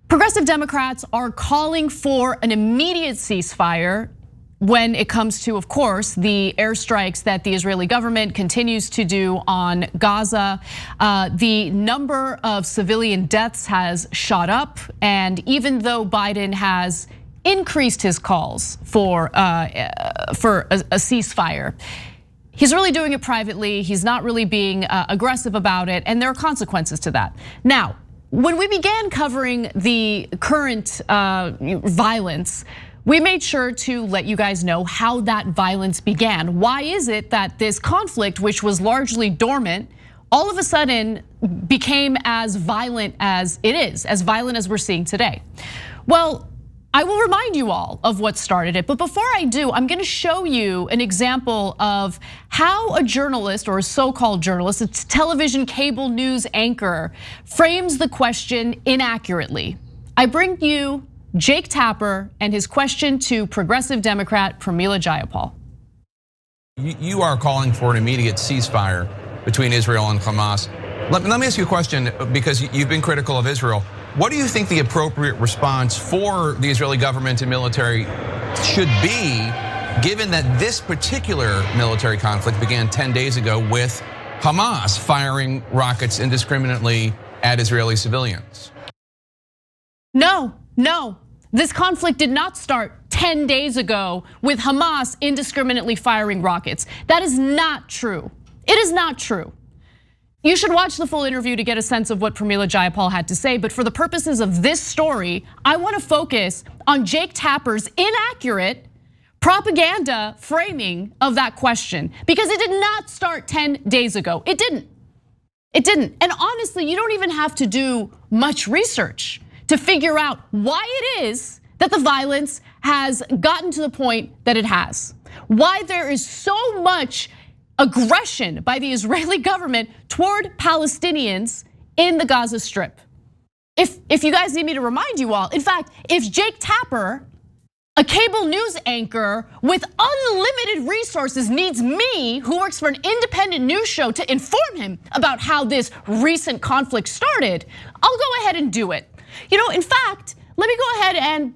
Progressive Democrats are calling for an immediate ceasefire when it comes to, of course, the airstrikes that the Israeli government continues to do on Gaza. The number of civilian deaths has shot up, and even though Biden has increased his calls for a ceasefire, he's really doing it privately. He's not really being aggressive about it, and there are consequences to that. Now, when we began covering the current violence, we made sure to let you guys know how that violence began. Why is it that this conflict, which was largely dormant, all of a sudden became as violent as it is, as violent as we're seeing today? Well, I will remind you all of what started it, but before I do, I'm gonna show you an example of how a journalist, or a so-called journalist, a television cable news anchor, frames the question inaccurately. I bring you Jake Tapper and his question to Progressive Democrat Pramila Jayapal. You are calling for an immediate ceasefire between Israel and Hamas. Let me ask you a question, because you've been critical of Israel. What do you think the appropriate response for the Israeli government and military should be, given that this particular military conflict began 10 days ago with Hamas firing rockets indiscriminately at Israeli civilians? No. This conflict did not start 10 days ago with Hamas indiscriminately firing rockets. That is not true. It is not true. You should watch the full interview to get a sense of what Pramila Jayapal had to say, but for the purposes of this story, I wanna focus on Jake Tapper's inaccurate propaganda framing of that question, because it did not start 10 days ago. It didn't. And honestly, you don't even have to do much research to figure out why it is that the violence has gotten to the point that it has. Why there is so much aggression by the Israeli government toward Palestinians in the Gaza Strip. If you guys need me to remind you all, in fact, if Jake Tapper, a cable news anchor with unlimited resources, needs me, who works for an independent news show, to inform him about how this recent conflict started, I'll go ahead and do it. In fact, let me go ahead and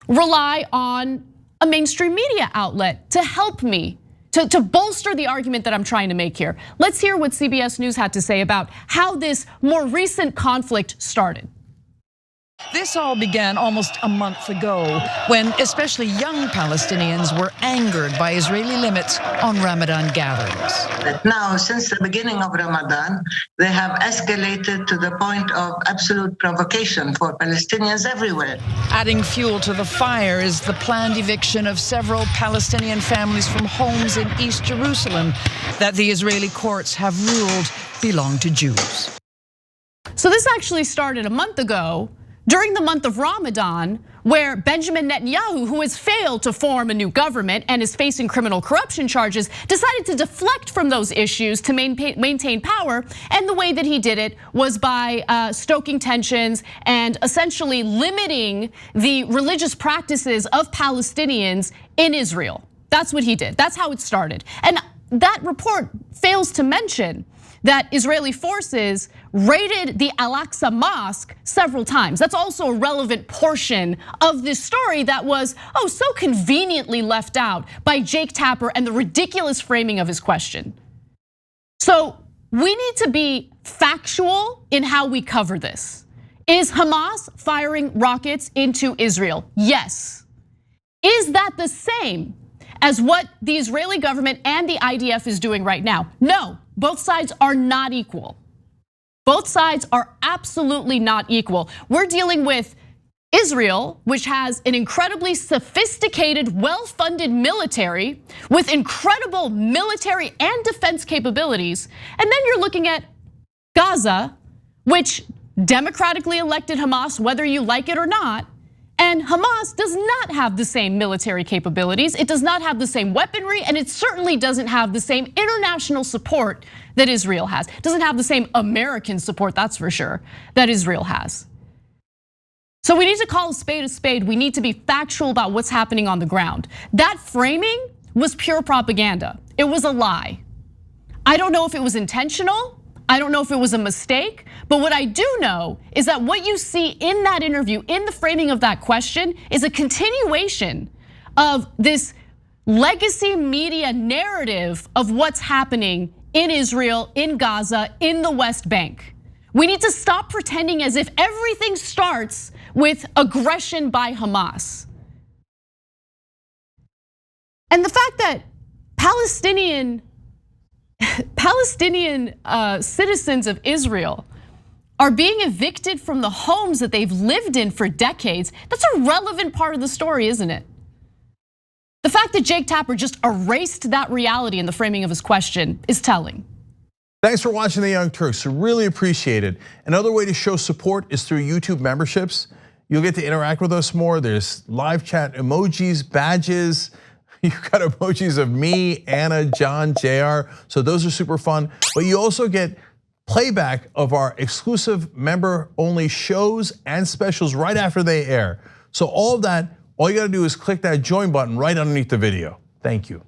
rely on a mainstream media outlet to help me, to bolster the argument that I'm trying to make here. Let's hear what CBS News had to say about how this more recent conflict started. This all began almost a month ago when especially young Palestinians were angered by Israeli limits on Ramadan gatherings. Now, since the beginning of Ramadan, they have escalated to the point of absolute provocation for Palestinians everywhere. Adding fuel to the fire is the planned eviction of several Palestinian families from homes in East Jerusalem that the Israeli courts have ruled belong to Jews. So this actually started a month ago, during the month of Ramadan, where Benjamin Netanyahu, who has failed to form a new government and is facing criminal corruption charges, decided to deflect from those issues to maintain power. And the way that he did it was by stoking tensions and essentially limiting the religious practices of Palestinians in Israel. That's what he did. That's how it started. And that report fails to mention that Israeli forces raided the Al-Aqsa Mosque several times. That's also a relevant portion of this story that was, so conveniently left out by Jake Tapper and the ridiculous framing of his question. So we need to be factual in how we cover this. Is Hamas firing rockets into Israel? Yes. Is that the same as what the Israeli government and the IDF is doing right now? No, both sides are not equal. Both sides are absolutely not equal. We're dealing with Israel, which has an incredibly sophisticated, well-funded military with incredible military and defense capabilities. And then you're looking at Gaza, which democratically elected Hamas, whether you like it or not. And Hamas does not have the same military capabilities, it does not have the same weaponry, and it certainly doesn't have the same international support that Israel has. It doesn't have the same American support, that's for sure, that Israel has. So we need to call a spade. We need to be factual about what's happening on the ground. That framing was pure propaganda. It was a lie. I don't know if it was intentional. I don't know if it was a mistake, but what I do know is that what you see in that interview, in the framing of that question, is a continuation of this legacy media narrative of what's happening in Israel, in Gaza, in the West Bank. We need to stop pretending as if everything starts with aggression by Hamas. And the fact that Palestinian citizens of Israel are being evicted from the homes that they've lived in for decades, that's a relevant part of the story, isn't it? The fact that Jake Tapper just erased that reality in the framing of his question is telling. Thanks for watching The Young Turks, really appreciate it. Another way to show support is through YouTube memberships. You'll get to interact with us more. There's live chat emojis, badges. You've got emojis of me, Anna, John, JR. So those are super fun. But you also get playback of our exclusive member-only shows and specials right after they air. So all of that, all you gotta do is click that join button right underneath the video. Thank you.